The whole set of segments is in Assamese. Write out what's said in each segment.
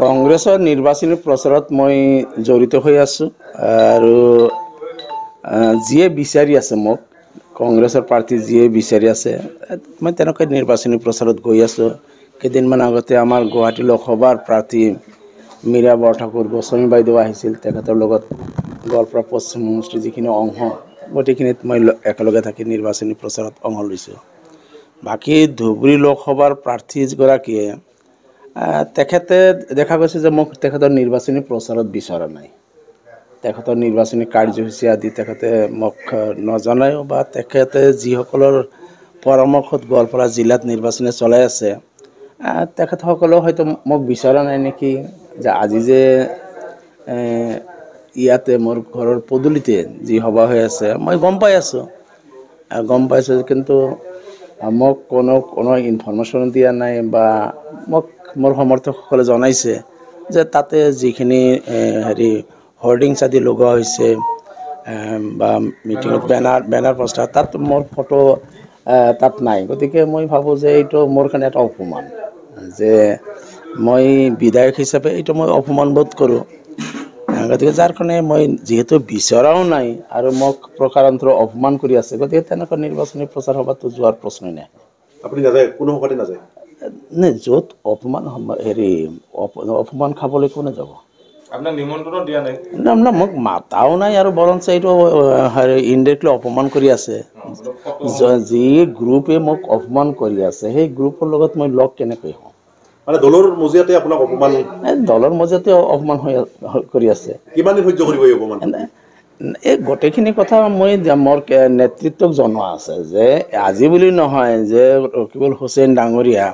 কংগ্ৰেছৰ নিৰ্বাচনী প্ৰচাৰত মই জড়িত হৈ আছোঁ আৰু যিয়ে বিচাৰি আছে মোক কংগ্ৰেছৰ প্ৰাৰ্থী যিয়ে বিচাৰি আছে মই তেনেকৈ নিৰ্বাচনী প্ৰচাৰত গৈ আছোঁ। কেইদিনমান আগতে আমাৰ গুৱাহাটী লোকসভাৰ প্ৰাৰ্থী মীৰা বৰঠাকুৰ গোস্বামী বাইদেউ আহিছিল, তেখেতৰ লগত গোৱালপাৰা পশ্চিম সমষ্টিৰ যিখিনি অংশ গোটেইখিনিত মই একেলগে থাকি নিৰ্বাচনী প্ৰচাৰত অংশ লৈছোঁ। বাকী ধুবুৰী লোকসভাৰ প্ৰাৰ্থীগৰাকীয়ে তেখেতে দেখা গৈছে যে মোক তেখেতৰ নিৰ্বাচনী প্ৰচাৰত বিচৰা নাই, তেখেতৰ নিৰ্বাচনী কাৰ্যসূচী আদি তেখেতে মোক নজনায়ো বা তেখেতে যিসকলৰ পৰামৰ্শত গোৱালপাৰা জিলাত নিৰ্বাচনী চলাই আছে তেখেতসকলেও হয়তো মোক বিচৰা নাই নেকি। যে আজি যে ইয়াতে মোৰ ঘৰৰ পদূলিতে যি সভা হৈ আছে মই গম পাইছোঁ, কিন্তু মোক কোনো ইনফৰমেশ্যন দিয়া নাই বা মোক মোৰ সমৰ্থকসকলে জনাইছে যে তাতে যিখিনি হোৰ্ডিংছ আদি লগোৱা হৈছে বা মিটিঙত বেনাৰ পোষ্টাৰ তাত মোৰ ফটো তাত নাই। গতিকে মই ভাবোঁ যে এইটো মোৰ কাৰণে এটা অপমান, যে মই বিধায়ক হিচাপে এইটো মই অপমান বোধ কৰোঁ। গতিকে যাৰ কাৰণে মই যিহেতু বিচৰাও নাই আৰু মোক প্ৰকাৰান্তৰে অপমান কৰি আছে, গতিকে তেনেকুৱা নিৰ্বাচনী প্ৰচাৰ সভাতো যোৱাৰ প্ৰশ্নই নাই। আপুনি নাযায়, কোনো সভাতে নাযায়? নাই, য'ত অপমান খাবলৈ কোনে যাব? আপোনাক নিমন্ত্ৰণ দিয়া নাই? না, মোক মাতাও নাই আৰু বৰঞ্চ এইটো ইনডাইৰেক্টলি অপমান কৰি আছে। যি গ্ৰুপে মোক অপমান কৰি আছে সেই গ্ৰুপৰ লগত মই লগ কেনেকৈ হওঁ? মানে দলৰ মজিয়াতে আপোনাক অপমান? দলৰ মজিয়াতে অপমান কৰি আছে। কিমান দিন সহ্য কৰিব এই অপমান? এই গোটেইখিনি কথা মই মোৰ নেতৃত্বক জনোৱা আছে যে আজি বুলি নহয়, যে ৰকিবুল হুছেইন ডাঙৰীয়া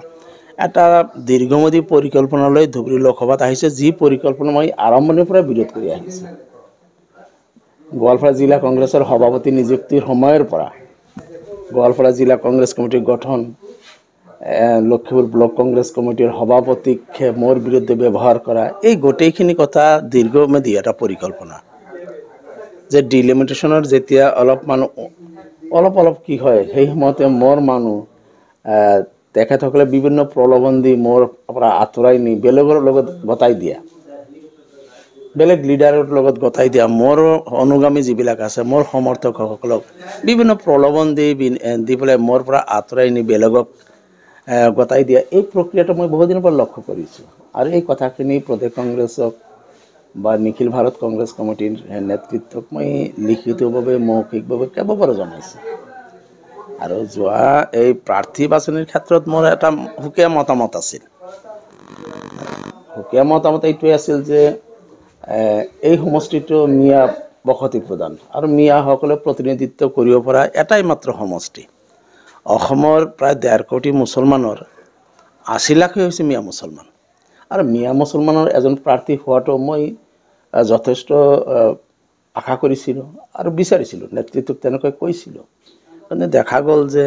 এটা দীৰ্ঘম্যাদী পৰিকল্পনা লৈ ধুবুৰী লোকসভাত আহিছে, যি পৰিকল্পনা মই আৰম্ভণিৰ পৰা বিৰোধ কৰি আহিছোঁ। গোৱালপাৰা জিলা কংগ্ৰেছৰ সভাপতি নিযুক্তিৰ সময়ৰ পৰা গোৱালপাৰা জিলা কংগ্ৰেছ কমিটিৰ গঠন, লখিমপুৰ ব্লক কংগ্ৰেছ কমিটিৰ সভাপতিক মোৰ বিৰুদ্ধে ব্যৱহাৰ কৰা, এই গোটেইখিনি কথা দীৰ্ঘম্যাদী এটা পৰিকল্পনা। যে ডিলিমিটেশ্যনৰ যেতিয়া অলপ কি হয় সেই সময়তে মোৰ মানুহ তেখেতসকলে বিভিন্ন প্ৰলোভন দি মোৰ পৰা আঁতৰাই নি বেলেগৰ লগত গতাই দিয়া, বেলেগ লিডাৰৰ লগত গতাই দিয়া, মোৰ অনুগামী যিবিলাক আছে মোৰ সমৰ্থকসকলক বিভিন্ন প্ৰলোভন দি পেলাই মোৰ পৰা আঁতৰাই নি বেলেগক গতাই দিয়া, এই প্ৰক্ৰিয়াটো মই বহুদিনৰ পৰা লক্ষ্য কৰিছোঁ। আৰু এই কথাখিনি প্ৰদেশ কংগ্ৰেছক বা নিখিল ভাৰত কংগ্ৰেছ কমিটিৰ নেতৃত্বক মই লিখিতভাৱে মৌখিকভাৱে কেইবাবাৰো জনাইছোঁ। আৰু যোৱা এই প্ৰাৰ্থী বাছনিৰ ক্ষেত্ৰত মোৰ এটা সুকীয়া মতামত আছিল। সুকীয়া মতামত এইটোৱে আছিল যে এই সমষ্টিটো মিয়া বসতি প্ৰধান আৰু মিয়াসকলে প্ৰতিনিধিত্ব কৰিব পৰা এটাই মাত্ৰ সমষ্টি। অসমৰ প্ৰায় 1.5 কোটি মুছলমানৰ 80 লাখে হৈছে মিয়া মুছলমান, আৰু মিয়া মুছলমানৰ এজন প্ৰাৰ্থী হোৱাটো মই যথেষ্ট আশা কৰিছিলোঁ আৰু বিচাৰিছিলোঁ, নেতৃত্বক তেনেকৈ কৈছিলোঁ। মানে দেখা গ'ল যে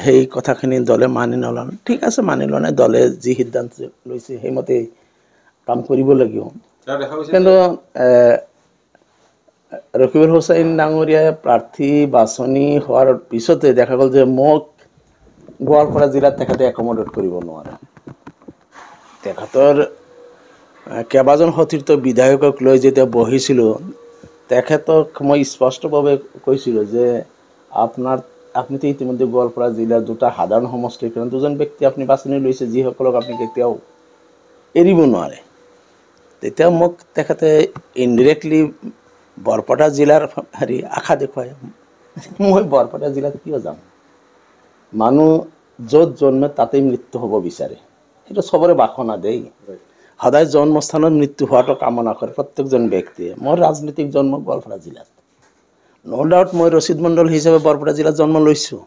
সেই কথাখিনি দলে মানি নল'ল। ঠিক আছে, মানি লোৱা নাই, দলে যি সিদ্ধান্ত লৈছে সেইমতে কাম কৰিব লাগিব। কিন্তু ৰকিবুল হুছেইন ডাঙৰীয়াই প্ৰাৰ্থী বাছনি হোৱাৰ পিছতে দেখা গ'ল যে মোক গোৱালপাৰা জিলাত তেখেতে একমোডেট কৰিব নোৱাৰে। তেখেতৰ কেইবাজন সতীৰ্থ বিধায়কক লৈ যেতিয়া বহিছিলোঁ তেখেতক মই স্পষ্টভাৱে কৈছিলোঁ যে আপুনিতো ইতিমধ্যে গোৱালপাৰা জিলাৰ 2টা সাধাৰণ সমষ্টিৰ কাৰণে 2জন ব্যক্তি আপুনি বাছনি লৈছে, যিসকলক আপুনি কেতিয়াও এৰিব নোৱাৰে। তেতিয়া মোক তেখেতে ইনডিৰেক্টলি বৰপেটা জিলাৰ আশা দেখুৱায়। মই বৰপেটা জিলাত কিয় যাম? মানুহ য'ত জন্মে তাতেই মৃত্যু হ'ব বিচাৰে, সেইটো চবৰে বাসনা দেই। সদায় জন্মস্থানত মৃত্যু হোৱাটো কামনা কৰে প্ৰত্যেকজন ব্যক্তিয়ে। মোৰ ৰাজনৈতিক জন্ম গোৱালপাৰা জিলাত, ন' ডাউট মই ৰচিদ মণ্ডল হিচাপে বৰপেটা জিলাত জন্ম লৈছোঁ,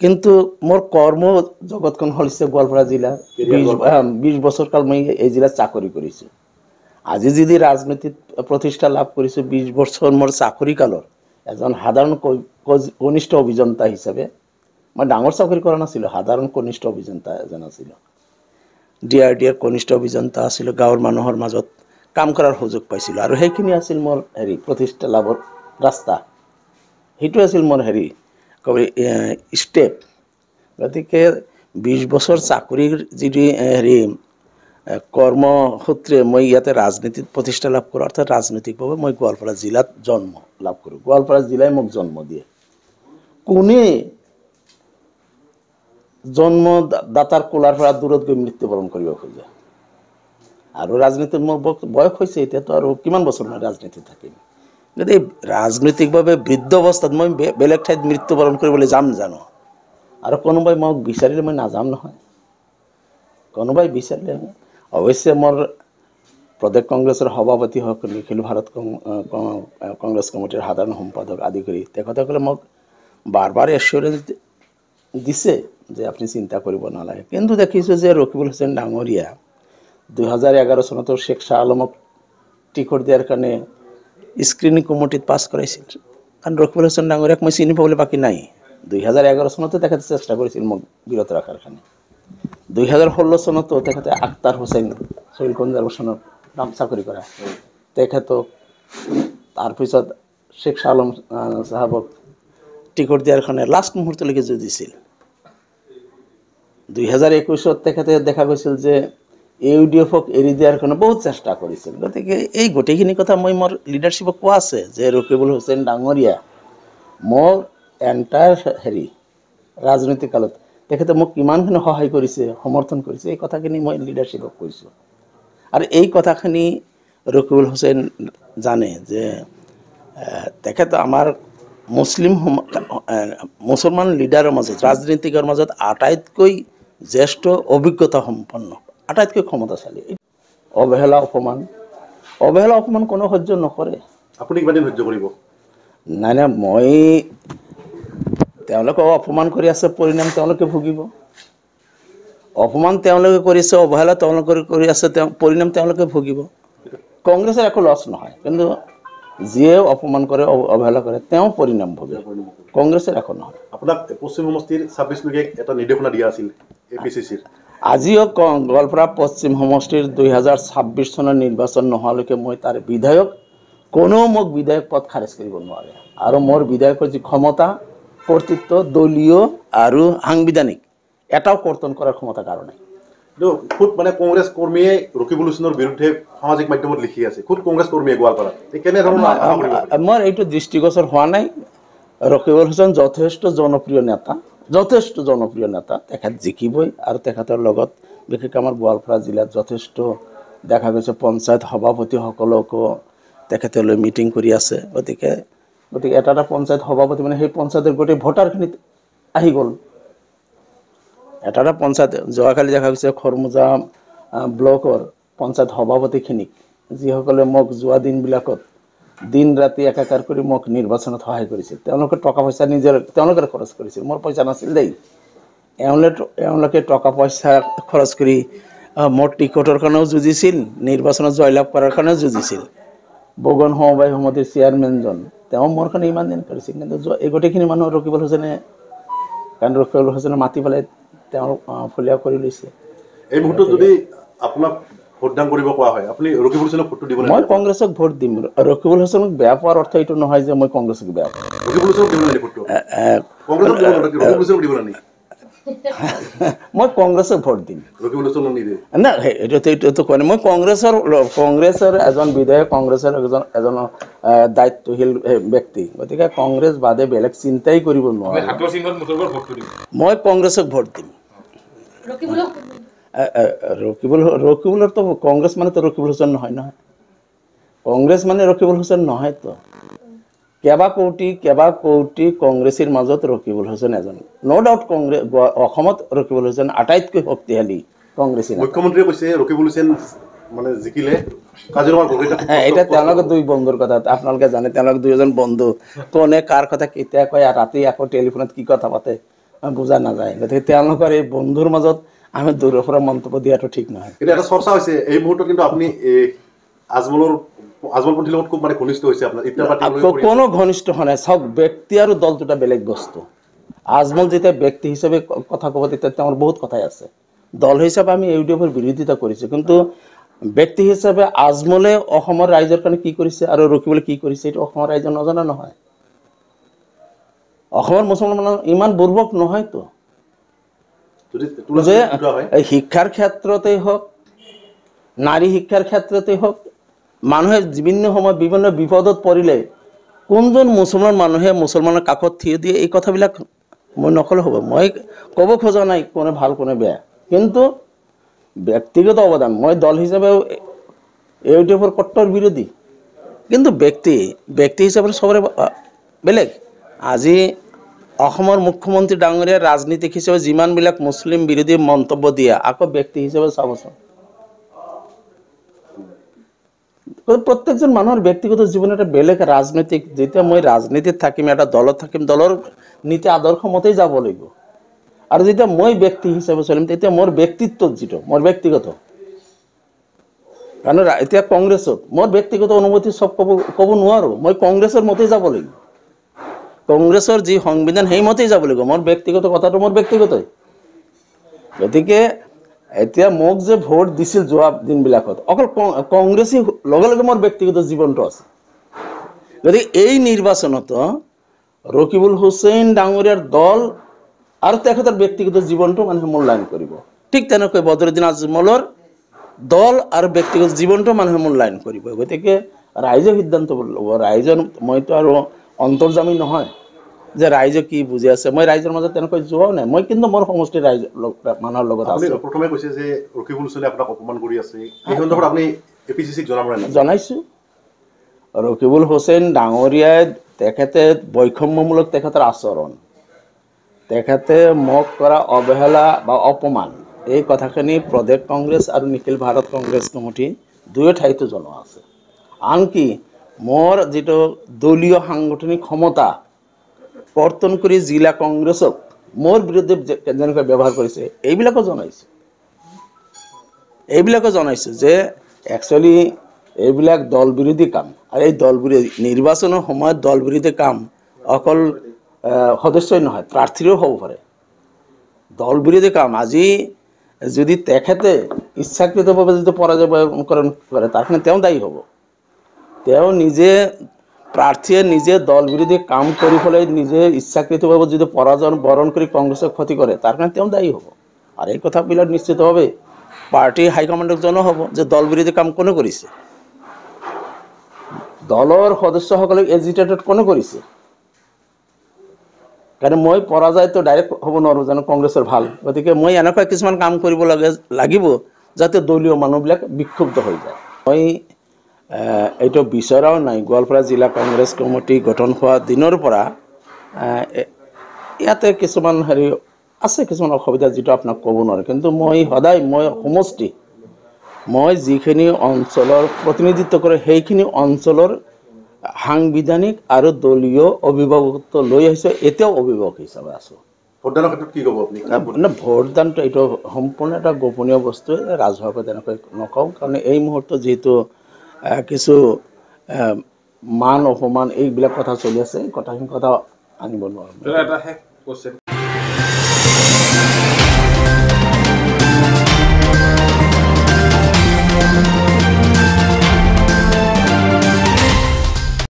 কিন্তু মোৰ কৰ্ম জগতখন হৈছে গোৱালপাৰা জিলা। 20 বছৰ কাল মই এই জিলাত চাকৰি কৰিছোঁ। আজি যদি ৰাজনীতিত প্ৰতিষ্ঠা লাভ কৰিছোঁ 20 বছৰ মোৰ চাকৰি কালৰ এজন সাধাৰণ কনিষ্ঠ অভিযন্তা হিচাপে, মই ডাঙৰ চাকৰি কৰা নাছিলোঁ, সাধাৰণ কনিষ্ঠ অভিযন্তা এজন আছিলোঁ। DRDৰ কনিষ্ঠ অভিযন্তা আছিলোঁ, গাঁৱৰ মানুহৰ মাজত কাম কৰাৰ সুযোগ পাইছিলোঁ, আৰু সেইখিনি আছিল মোৰ প্ৰতিষ্ঠা লাভৰ ৰাস্তা, সেইটো আছিল মোৰ ষ্টেপ। গতিকে 20 বছৰ চাকৰিৰ যদি কৰ্মসূত্ৰে মই ইয়াতে ৰাজনীতিত প্ৰতিষ্ঠা লাভ কৰোঁ, অৰ্থাৎ ৰাজনৈতিকভাৱে মই গোৱালপাৰা জিলাত জন্ম লাভ কৰোঁ। গোৱালপাৰা জিলাই মোক জন্ম দিয়ে। কোনে জন্মদাতাৰ কোলাৰ পৰা দূৰত গৈ মৃত্যুবৰণ কৰিব খোজে? আৰু ৰাজনীতিত মোৰ বয়স হৈছে, এতিয়াতো আৰু কিমান বছৰ মই ৰাজনীতিত থাকিম। গতিকে ৰাজনৈতিকভাৱে বৃদ্ধ অৱস্থাত মই বেলেগ ঠাইত মৃত্যুবৰণ কৰিবলৈ যাম জানো? আৰু কোনোবাই মোক বিচাৰিলে মই নাযাম নহয়। কোনোবাই বিচাৰিলে অৱশ্যে মোৰ প্ৰদেশ কংগ্ৰেছৰ সভাপতি হওক, নিখিল ভাৰত কংগ্ৰেছ কমিটিৰ সাধাৰণ সম্পাদক আদি কৰি তেখেতসকলে মোক বাৰ বাৰ এশ্বৰেঞ্চ দিছে যে আপুনি চিন্তা কৰিব নালাগে। কিন্তু দেখিছোঁ যে ৰকিবুল হুছেইন ডাঙৰীয়া 2011 চনতো শেখ শ্বাহ আলমক টিকট দিয়াৰ কাৰণে স্ক্ৰিনিং কমিটিত পাছ কৰাইছিল। কাৰণ ৰকিবুল হুছেইন ডাঙৰীয়াক মই চিনি পাবলৈ বাকী নাই। 2011 চনতো তেখেতে চেষ্টা কৰিছিল মোক বিৰত ৰখাৰ কাৰণে। 2016 চনতো তেখেতে আখতাৰ হুছেইন চহিল কনজাৰ্ভেশ্যনৰ নাম চাকৰি কৰা তেখেতক, তাৰপিছত শেখ শ্বাহ আলম চাহাবক টিকট দিয়াৰ কাৰণে লাষ্ট মুহূৰ্তলৈকে যুঁজিছিল। 2021 তেখেতে দেখা গৈছিল যে UDFক এৰি দিয়াৰ কাৰণে বহুত চেষ্টা কৰিছিল। গতিকে এই গোটেইখিনি কথা মই মোৰ লিডাৰশ্বিপক কোৱা আছে যে ৰকিবুল হুছেইন ডাঙৰীয়া মোৰ এণ্টায়াৰ ৰাজনৈতিক কালত তেখেতে মোক কিমানখিনি সহায় কৰিছে, সমৰ্থন কৰিছে, এই কথাখিনি মই লিডাৰশ্বিপক কৈছোঁ। আৰু এই কথাখিনি ৰকিবুল হুছেইন জানে যে তেখেত আমাৰ মুছলমান লিডাৰৰ মাজত, ৰাজনীতিকৰ মাজত আটাইতকৈ জ্যেষ্ঠ অভিজ্ঞতা সম্পন্ন, আটাইতকৈ ক্ষমতাশালী। অৱহেলা অপমান কোনো সহ্য নকৰে। আপুনি কিমান দিন সহ্য কৰিব? নাই, মই তেওঁলোকে অপমান কৰি আছে, পৰিণাম তেওঁলোকে ভুগিব। অপমান তেওঁলোকে কৰিছে, অৱহেলা তেওঁলোকে কৰি আছে, পৰিণাম তেওঁলোকে ভুগিব। কংগ্ৰেছৰ একো লছ নহয়, কিন্তু যিয়ে অপমান কৰে, অৱহেলা কৰে, তেওঁ পৰিণাম ভোগে। কংগ্ৰেছৰ একো নহয়। আপোনাক পশ্চিম সমষ্টিৰ 26 লোকে এটা নিৰ্দেশনা দিয়া আছিল APCCৰ। আজিও গোৱালপাৰা পশ্চিম সমষ্টিৰ 2026 চনৰ নিৰ্বাচন নোহোৱালৈকে মই তাৰ বিধায়ক, কোনো মোক বিধায়ক পদ খাৰেজ কৰিব নোৱাৰে। আৰু মোৰ বিধায়কৰ যি ক্ষমতা, কৰ্তৃত্ব দলীয় আৰু সাংবিধানিক, এটাও কৰ্তন কৰাৰ ক্ষমতা কাৰো নাই। কিন্তু খুদ মানে কংগ্ৰেছ কৰ্মীয়ে ৰকিবুল হুছেইনৰ বিৰুদ্ধে সামাজিক মাধ্যমত লিখি আছে, খুদ কংগ্ৰেছ কৰ্মীয়ে গোৱালপাৰাত। কেনেধৰণৰ আশা কৰিব পাৰি? মোৰ এইটো দৃষ্টিগোচৰ হোৱা নাই। ৰকিবুল হুছেইন যথেষ্ট জনপ্ৰিয় নেতা, তেখেত জিকিবই। আৰু তেখেতৰ লগত বিশেষকৈ আমাৰ গোৱালপাৰা জিলাত যথেষ্ট দেখা গৈছে পঞ্চায়ত সভাপতিসকলকো তেখেতে লৈ মিটিং কৰি আছে। গতিকে এটা পঞ্চায়ত সভাপতি মানে সেই পঞ্চায়তৰ গোটেই ভোটাৰখিনিত আহি গ'ল। এটা পঞ্চায়ত যোৱাকালি দেখা গৈছে খৰমুজা ব্লকৰ পঞ্চায়ত সভাপতিখিনিক, যিসকলে মোক যোৱা দিনবিলাকত দিন ৰাতি একাকাৰ কৰি মোক নিৰ্বাচনত সহায় কৰিছিল, তেওঁলোকে টকা পইচা তেওঁলোকে খৰচ কৰিছিল, মোৰ পইচা নাছিল দেই। এওঁলোকে টকা পইচা খৰচ কৰি মোৰ টিকটৰ কাৰণেও যুঁজিছিল, নিৰ্বাচনত জয়লাভ কৰাৰ কাৰণেও যুঁজিছিল। বগন সমবায় সমিতিৰ চেয়াৰমেনজন, তেওঁ মোৰ কাৰণে ইমান দিন কৰিছিল। কিন্তু এই গোটেইখিনি মানুহ ৰকিবুল হুছেইনে মাতি পেলাই তেওঁ ফলিয়া কৰি লৈছে। এই মুহূৰ্তত যদি আপোনাক ভোটদান কৰিব কোৱা হয়, আপুনি ৰকিবুল হুছেইনক ভোটটো দিব? মই কংগ্ৰেছক ভোট দিম। ৰকিবুল হুছেইনক বেয়া পোৱাৰ অৰ্থ এইটো নহয় যে মই কংগ্ৰেছক বেয়া পাওঁ। ৰকিবুল হুছেইনক দিব নেকি ভোটটো? কংগ্ৰেছক দিব নেকি? ৰকিবুল হুছেইনক দিব নেকি? মই কংগ্ৰেছক ভোট দিম। ৰকিবুল হুছেইনক নিদিয়ে? না, এইটো কোৱা নাই। মই কংগ্ৰেছৰ এজন বিধায়ক, কংগ্ৰেছৰ এজন দায়িত্বশীল ব্যক্তি। গতিকে কংগ্ৰেছ বাদে বেলেগ চিন্তাই কৰিব নোৱাৰে। মই কংগ্ৰেছক ভোট দিম। ৰকিবুলৰতো কংগ্ৰেছ মানেতো ৰকিবুল হুছেইন নহয়। কংগ্ৰেছ মানে ৰকিবুল হুছেইন নহয়তো। কেইবা কোটি কংগ্ৰেছীৰ মাজত ৰকিবুল হুছেইন এজন। ন' ডাউট অসমত ৰকিবুল হুছেইন আটাইতকৈ শক্তিশালী কংগ্ৰেছী। মুখ্যমন্ত্ৰীয়ে কৈছে ৰকিবুল হুছেইন মানে জিকিলে কাজিৰঙাৰ এটা তেওঁলোকে দুই বন্ধুৰ কথা, আপোনালোকে জানে তেওঁলোকে দুইজন বন্ধু। কোনে কাৰ কথা কেতিয়া কয় আৰু ৰাতি আকৌ টেলিফোনত কি কথা পাতে বুজা নাযায়। গতিকে তেওঁলোকৰ এই বন্ধুৰ মাজত আমি দূৰৰ পৰা মন্তব্য দিয়াটো ঠিক নহয়। কিন্তু এটা চৰ্চা হৈছে এই মুহূৰ্তত, কিন্তু আপুনি আজমলপন্থীৰ লগত খুব মানে ঘনিষ্ঠ হৈছে আপোনাৰ। কোনো ঘনিষ্ঠ হোৱা নাই। চাওক, ব্যক্তি আৰু দল দুটা বেলেগ বস্তু। আজমল যেতিয়া ব্যক্তি হিচাপে কথা ক'ব, তেতিয়া তেওঁৰ বহুত কথাই আছে। দল হিচাপে আমি UDFৰ বিৰোধিতা কৰিছোঁ, কিন্তু ব্যক্তি হিচাপে আজমলে অসমৰ ৰাইজৰ কাৰণে কি কৰিছে আৰু ৰকিবুলে কি কৰিছে এইটো অসমৰ ৰাইজে নজনা নহয়। অসমৰ মুছলমান মানুহ ইমান বুৰ্বক নহয়তো যে শিক্ষাৰ ক্ষেত্ৰতেই হওক, নাৰী শিক্ষাৰ ক্ষেত্ৰতে হওক মানুহে বিভিন্ন সময়ত বিভিন্ন বিপদত পৰিলে কোনজন মুছলমান মানুহে মুছলমানৰ কাষত থিয় দিয়ে এই কথাবিলাক মই নকলে হ'ব মই ক'ব খোজা নাই কোনে ভাল কোনে বেয়া কিন্তু ব্যক্তিগত অৱদান মই দল হিচাপে ইউটিউবৰ কট্টৰ বিৰোধী কিন্তু ব্যক্তি হিচাপে সবৰে বেলেগ আজি অসমৰ মুখ্যমন্ত্ৰী ডাঙৰীয়া ৰাজনীতিক হিচাপে যিমানবিলাক মুছলিম বিৰোধী মন্তব্য দিয়ে আকৌ ব্যক্তি হিচাপে চাবচোন প্ৰত্যেকজন মানুহৰ ব্যক্তিগত জীৱন এটা বেলেগ ৰাজনৈতিক যেতিয়া মই ৰাজনীতিত থাকিম এটা দলত থাকিম দলৰ নীতি আদৰ্শ মতেই যাব লাগিব আৰু যেতিয়া মই ব্যক্তি হিচাপে চলিম তেতিয়া মোৰ ব্যক্তিত্ব যিটো মোৰ ব্যক্তিগত কাৰণ এতিয়া কংগ্ৰেছত মোৰ ব্যক্তিগত অনুমতি সব ক'ব নোৱাৰো মই কংগ্ৰেছৰ মতেই যাব লাগিব কংগ্ৰেছৰ যি সংবিধান সেই মতেই যাব লাগিব মোৰ ব্যক্তিগত কথাটো মোৰ ব্যক্তিগতই গতিকে এতিয়া মোক যে ভোট দিছিল যোৱা দিনবিলাকত অকল কংগ্ৰেছী লগে লগে মোৰ ব্যক্তিগত জীৱনটো আছে গতিকে এই নিৰ্বাচনত ৰকিবুল হুছেইন ডাঙৰীয়াৰ দল আৰু তেখেতৰ ব্যক্তিগত জীৱনটো মানুহে মূল্যায়ন কৰিব ঠিক তেনেকৈ বদৰুদ্দিন আজমলৰ দল আৰু ব্যক্তিগত জীৱনটো মানুহে মূল্যায়ন কৰিব গতিকে ৰাইজে সিদ্ধান্ত ল'ব ৰাইজৰ মইতো আৰু অন্তৰ্জামী নহয় যে ৰাইজে কি বুজি আছে মই ৰাইজৰ মাজত তেনেকৈ যোৱাও নাই মই কিন্তু মোৰ সমষ্টিৰ ৰাইজ মানুহৰ লগত আপুনি আছো প্ৰথমে কৈছে যে ৰকিবুল হুছেইনে আপোনাক অপমান কৰি আছে এই সন্দৰ্ভত আপুনি এপিচিচিক জনাব নাই জনাইছো ৰকিবুল হুছেইন ডাঙৰীয়াই তেখেতে বৈষম্যমূলক তেখেতৰ আচৰণ তেখেতে মোক কৰা অৱহেলা বা অপমান এই কথাখিনি প্ৰদেশ কংগ্ৰেছ আৰু নিখিল ভাৰত কংগ্ৰেছ কমিটি দুয়ো ঠাইতো জনোৱা আছে আনকি মোৰ যিটো দলীয় সাংগঠনিক ক্ষমতা কৰ্তন কৰি জিলা কংগ্ৰেছক মোৰ বিৰুদ্ধে যেনেকৈ ব্যৱহাৰ কৰিছে এইবিলাকো জনাইছো যে একচুৱেলি এইবিলাক দল বিৰোধী কাম আৰু এই দল বিৰোধী নিৰ্বাচনৰ সময়ত দল বিৰোধী কাম অকল সদস্যই নহয় প্ৰাৰ্থীৰো হ'ব পাৰে দল বিৰোধী কাম আজি যদি তেখেতে ইচ্ছাকৃতভাৱে যদি পৰাজয়কৰণ কৰে তাৰ কাৰণে তেওঁ দায়ী হ'ব তেওঁ নিজে প্ৰাৰ্থীয়ে নিজে দল বিৰোধী কাম কৰি পেলাই নিজে ইচ্ছাকৃতভাৱে যদি পৰাজয় বৰণ কৰি কংগ্ৰেছক ক্ষতি কৰে তাৰ কাৰণে তেওঁ দায়ী হ'ব আৰু এই কথাবিলাক নিশ্চিতভাৱে পাৰ্টীৰ হাইকমাণ্ডক জনোৱা হ'ব যে দল বিৰোধী কাম কোনে কৰিছে দলৰ সদস্যসকলক এজিটেটেড কোনে কৰিছে কাৰণ মই পৰাজয়টো ডাইৰেক্ট হ'ব নোৱাৰোঁ জানো কংগ্ৰেছৰ ভাল গতিকে মই এনেকুৱা কিছুমান কাম কৰিব লাগিব যাতে দলীয় মানুহবিলাক বিক্ষুব্ধ হৈ যায় মই এইটো বিচৰাও নাই গোৱালপাৰা জিলা কংগ্ৰেছ কমিটি গঠন হোৱা দিনৰ পৰা ইয়াতে কিছুমান আছে কিছুমান অসুবিধা যিটো আপোনাক ক'ব নোৱাৰোঁ কিন্তু মই সদায় মই সমষ্টি মই যিখিনি অঞ্চলৰ প্ৰতিনিধিত্ব কৰে সেইখিনি অঞ্চলৰ সাংবিধানিক আৰু দলীয় অভিভাৱকত্ব লৈ আহিছোঁ এতিয়াও অভিভাৱক হিচাপে আছোঁ ভোটদানৰ ক্ষেত্ৰত কি ক'ব আপুনি ভোটদানটো এইটো সম্পূৰ্ণ এটা গোপনীয় বস্তু ৰাজহুৱাকৈ তেনেকৈ নকওঁ কাৰণ এই মুহূৰ্তত যিহেতু কিছু মান অপমান এইবিলাক কথা চলি আছে কথাখিনি কথা আনিব নোৱাৰোঁ